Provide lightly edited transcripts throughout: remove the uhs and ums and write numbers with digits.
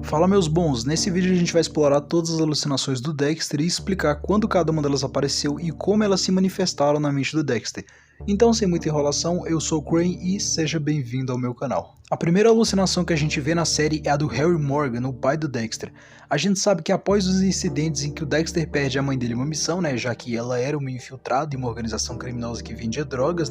Fala meus bons, nesse vídeo a gente vai explorar todas as alucinações do Dexter e explicar quando cada uma delas apareceu e como elas se manifestaram na mente do Dexter. Então, sem muita enrolação, eu sou o Crane e seja bem-vindo ao meu canal. A primeira alucinação que a gente vê na série é a do Harry Morgan, o pai do Dexter. A gente sabe que após os incidentes em que o Dexter perde a mãe dele uma missão, já que ela era uma infiltrada em uma organização criminosa que vendia drogas,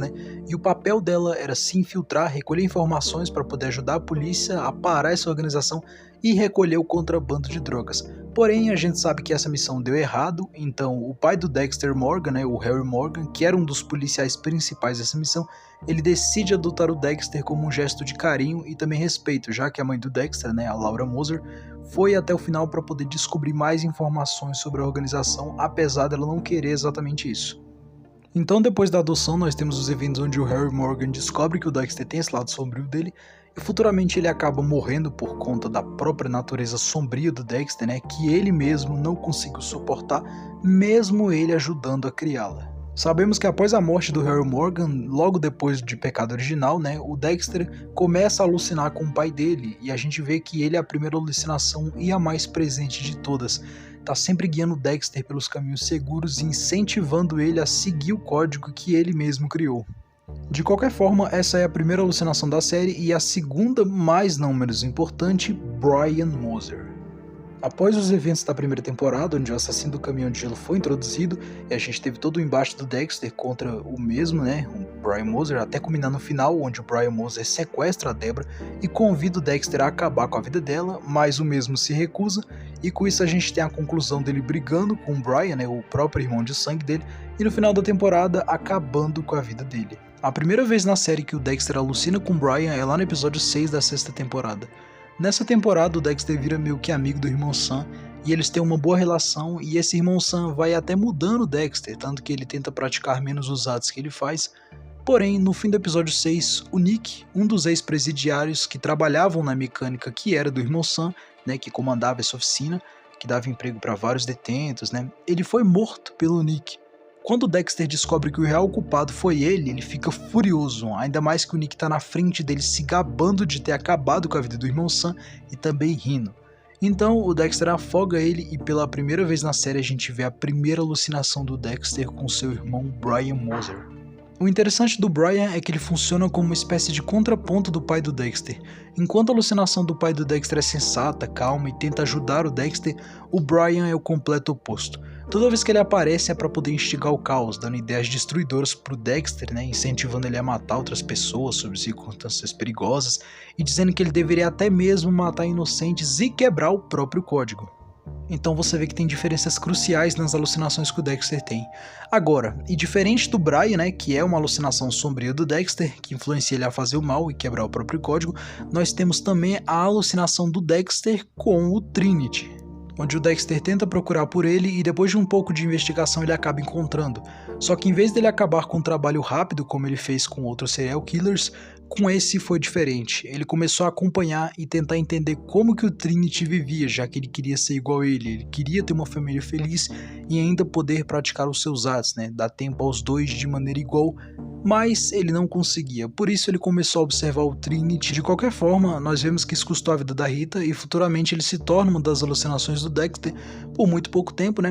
e o papel dela era se infiltrar, recolher informações para poder ajudar a polícia a parar essa organização e recolher o contrabando de drogas. Porém, a gente sabe que essa missão deu errado, então o pai do Dexter Morgan, o Harry Morgan, que era um dos policiais principais dessa missão, ele decide adotar o Dexter como um gesto de carinho e também respeito, já que a mãe do Dexter, a Laura Moser, foi até o final para poder descobrir mais informações sobre a organização, apesar dela não querer exatamente isso. Então, depois da adoção, nós temos os eventos onde o Harry Morgan descobre que o Dexter tem esse lado sombrio dele, e futuramente ele acaba morrendo por conta da própria natureza sombria do Dexter, que ele mesmo não conseguiu suportar, mesmo ele ajudando a criá-la. Sabemos que após a morte do Harry Morgan, logo depois de Pecado Original, o Dexter começa a alucinar com o pai dele, e a gente vê que ele é a primeira alucinação e a mais presente de todas. Tá sempre guiando o Dexter pelos caminhos seguros e incentivando ele a seguir o código que ele mesmo criou. De qualquer forma, essa é a primeira alucinação da série e a segunda, mais não menos importante, Brian Moser. Após os eventos da primeira temporada, onde o assassino do caminhão de gelo foi introduzido, e a gente teve todo o embate do Dexter contra o mesmo, o Brian Moser, até culminar no final, onde o Brian Moser sequestra a Debra e convida o Dexter a acabar com a vida dela, mas o mesmo se recusa, e com isso a gente tem a conclusão dele brigando com o Brian, o próprio irmão de sangue dele, e no final da temporada acabando com a vida dele. A primeira vez na série que o Dexter alucina com o Brian é lá no episódio 6 da sexta temporada. Nessa temporada o Dexter vira meio que amigo do irmão Sam e eles têm uma boa relação e esse irmão Sam vai até mudando o Dexter, tanto que ele tenta praticar menos os atos que ele faz. Porém, no fim do episódio 6, o Nick, um dos ex-presidiários que trabalhavam na mecânica que era do irmão Sam, que comandava essa oficina, que dava emprego para vários detentos, ele foi morto pelo Nick. Quando o Dexter descobre que o real culpado foi ele fica furioso, ainda mais que o Nick tá na frente dele se gabando de ter acabado com a vida do irmão Sam e também rindo. Então o Dexter afoga ele e pela primeira vez na série a gente vê a primeira alucinação do Dexter com seu irmão Brian Moser. O interessante do Brian é que ele funciona como uma espécie de contraponto do pai do Dexter. Enquanto a alucinação do pai do Dexter é sensata, calma e tenta ajudar o Dexter, o Brian é o completo oposto. Toda vez que ele aparece é para poder instigar o caos, dando ideias destruidoras pro Dexter, incentivando ele a matar outras pessoas sob circunstâncias perigosas e dizendo que ele deveria até mesmo matar inocentes e quebrar o próprio código. Então você vê que tem diferenças cruciais nas alucinações que o Dexter tem. Agora, e diferente do Brian, que é uma alucinação sombria do Dexter, que influencia ele a fazer o mal e quebrar o próprio código, nós temos também a alucinação do Dexter com o Trinity, onde o Dexter tenta procurar por ele e depois de um pouco de investigação ele acaba encontrando. Só que em vez dele acabar com um trabalho rápido como ele fez com outros serial killers, com esse foi diferente. Ele começou a acompanhar e tentar entender como que o Trinity vivia, já que ele queria ser igual a ele queria ter uma família feliz e ainda poder praticar os seus atos, dar tempo aos dois de maneira igual, mas ele não conseguia, por isso ele começou a observar o Trinity. De qualquer forma, nós vemos que isso custou a vida da Rita e futuramente ele se torna uma das alucinações do Dexter por muito pouco tempo,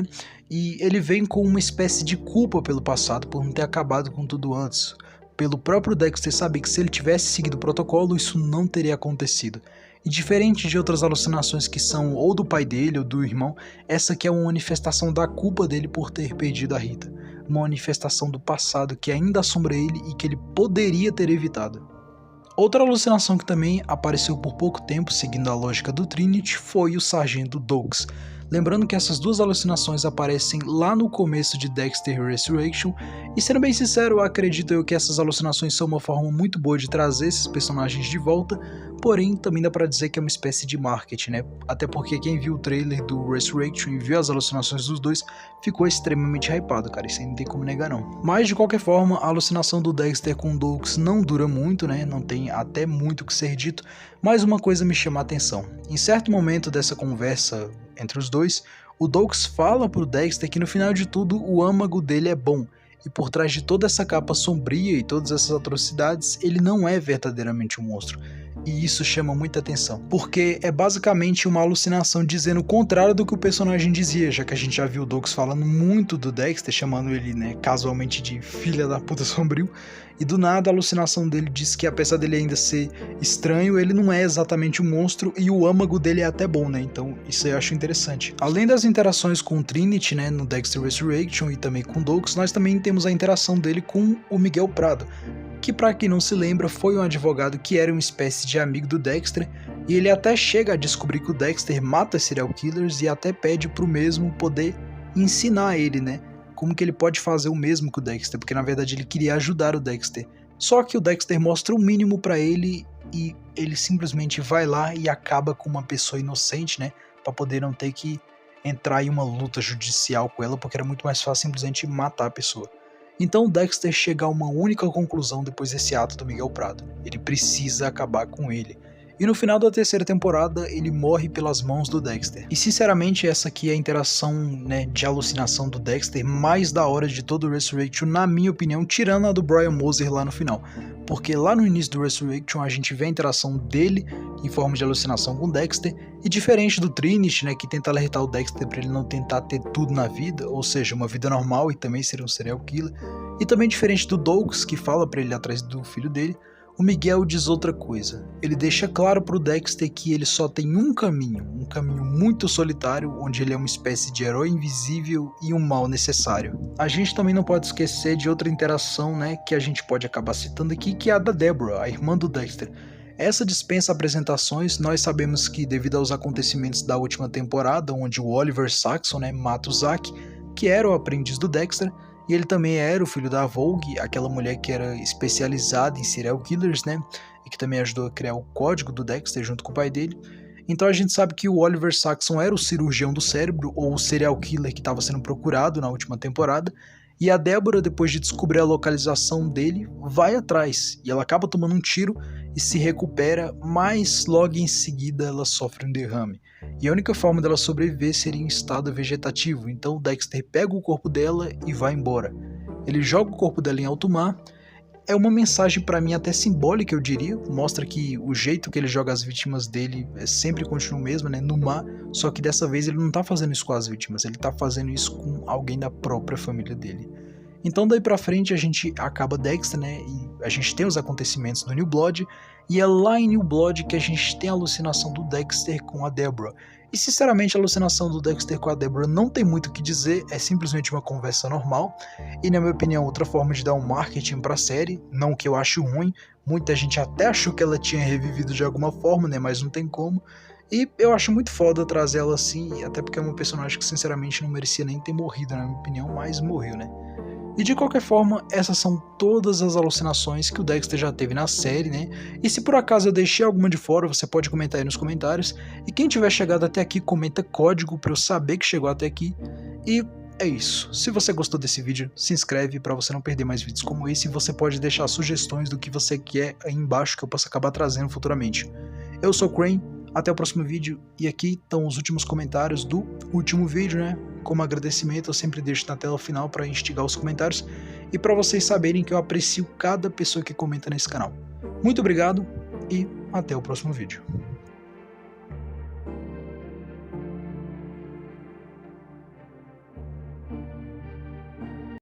e ele vem com uma espécie de culpa pelo passado por não ter acabado com tudo antes. Pelo próprio Dexter saber que se ele tivesse seguido o protocolo, isso não teria acontecido. E diferente de outras alucinações que são ou do pai dele ou do irmão, essa aqui é uma manifestação da culpa dele por ter perdido a Rita. Uma manifestação do passado que ainda assombra ele e que ele poderia ter evitado. Outra alucinação que também apareceu por pouco tempo, seguindo a lógica do Trinity, foi o Sargento Doakes. Lembrando que essas duas alucinações aparecem lá no começo de Dexter Resurrection, e sendo bem sincero, acredito eu que essas alucinações são uma forma muito boa de trazer esses personagens de volta, porém também dá pra dizer que é uma espécie de marketing, até porque quem viu o trailer do Resurrection e viu as alucinações dos dois, ficou extremamente hypado, cara, isso aí não tem como negar não. Mas de qualquer forma, a alucinação do Dexter com o Doakes não dura muito, não tem até muito o que ser dito, mas uma coisa me chama a atenção. Em certo momento dessa conversa entre os dois, o Doakes fala pro Dexter que no final de tudo o âmago dele é bom, e por trás de toda essa capa sombria e todas essas atrocidades, ele não é verdadeiramente um monstro. e isso chama muita atenção, porque é basicamente uma alucinação dizendo o contrário do que o personagem dizia, já que a gente já viu o Douglas falando muito do Dexter, chamando ele, né, casualmente de filha da puta sombrio, e do nada a alucinação dele diz que apesar dele ainda ser estranho, ele não é exatamente um monstro e o âmago dele é até bom, né, então isso eu acho interessante. Além das interações com o Trinity, né, no Dexter Resurrection e também com o Douglas, nós também temos a interação dele com o Miguel Prado, que para quem não se lembra foi um advogado que era uma espécie de amigo do Dexter, e ele até chega a descobrir que o Dexter mata serial killers e até pede pro mesmo poder ensinar ele, né, como que ele pode fazer o mesmo que o Dexter, porque na verdade ele queria ajudar o Dexter. Só que o Dexter mostra o mínimo para ele e ele simplesmente vai lá e acaba com uma pessoa inocente, né, para poder não ter que entrar em uma luta judicial com ela, porque era muito mais fácil simplesmente matar a pessoa. Então o Dexter chega a uma única conclusão depois desse ato do Miguel Prado: ele precisa acabar com ele. E no final da terceira temporada ele morre pelas mãos do Dexter. E sinceramente essa aqui é a interação, né, de alucinação do Dexter mais da hora de todo o Resurrection, na minha opinião, tirando a do Brian Moser lá no final. Porque lá no início do Resurrection a gente vê a interação dele em forma de alucinação com o Dexter, e diferente do Trinity, né, que tenta alertar o Dexter para ele não tentar ter tudo na vida, ou seja, uma vida normal e também ser um serial killer, e também diferente do Douglas, que fala para ele ir atrás do filho dele, o Miguel diz outra coisa. Ele deixa claro pro Dexter que ele só tem um caminho muito solitário, onde ele é uma espécie de herói invisível e um mal necessário. A gente também não pode esquecer de outra interação, né, que a gente pode acabar citando aqui, que é a da Deborah, a irmã do Dexter. Essa dispensa apresentações. Nós sabemos que devido aos acontecimentos da última temporada, onde o Oliver Saxon, né, mata o Zack, que era o aprendiz do Dexter, e ele também era o filho da Vogue, aquela mulher que era especializada em serial killers, né? E que também ajudou a criar o código do Dexter junto com o pai dele. Então a gente sabe que o Oliver Saxon era o cirurgião do cérebro, ou o serial killer que estava sendo procurado na última temporada. E a Deborah, depois de descobrir a localização dele, vai atrás. E ela acaba tomando um tiro e se recupera, mas logo em seguida ela sofre um derrame. E a única forma dela sobreviver seria em estado vegetativo, então o Dexter pega o corpo dela e vai embora. Ele joga o corpo dela em alto mar. É uma mensagem para mim até simbólica, eu diria, mostra que o jeito que ele joga as vítimas dele sempre continua o mesmo, né, no mar, só que dessa vez ele não tá fazendo isso com as vítimas, ele tá fazendo isso com alguém da própria família dele. Então daí pra frente a gente acaba Dexter, né, e a gente tem os acontecimentos do New Blood, e é lá em New Blood que a gente tem a alucinação do Dexter com a Deborah. E sinceramente a alucinação do Dexter com a Deborah não tem muito o que dizer, é simplesmente uma conversa normal, e na minha opinião outra forma de dar um marketing pra série, não que eu acho ruim, muita gente até achou que ela tinha revivido de alguma forma, né, mas não tem como. E eu acho muito foda trazer ela assim, até porque é uma personagem que sinceramente não merecia nem ter morrido, na minha opinião, mas morreu, né. E de qualquer forma, essas são todas as alucinações que o Dexter já teve na série, né? E se por acaso eu deixei alguma de fora, você pode comentar aí nos comentários. E quem tiver chegado até aqui, comenta código para eu saber que chegou até aqui. E é isso. Se você gostou desse vídeo, se inscreve para você não perder mais vídeos como esse. E você pode deixar sugestões do que você quer aí embaixo que eu possa acabar trazendo futuramente. Eu sou o Crane, até o próximo vídeo. E aqui estão os últimos comentários do último vídeo, né? Como agradecimento, eu sempre deixo na tela final para instigar os comentários e para vocês saberem que eu aprecio cada pessoa que comenta nesse canal. Muito obrigado e até o próximo vídeo.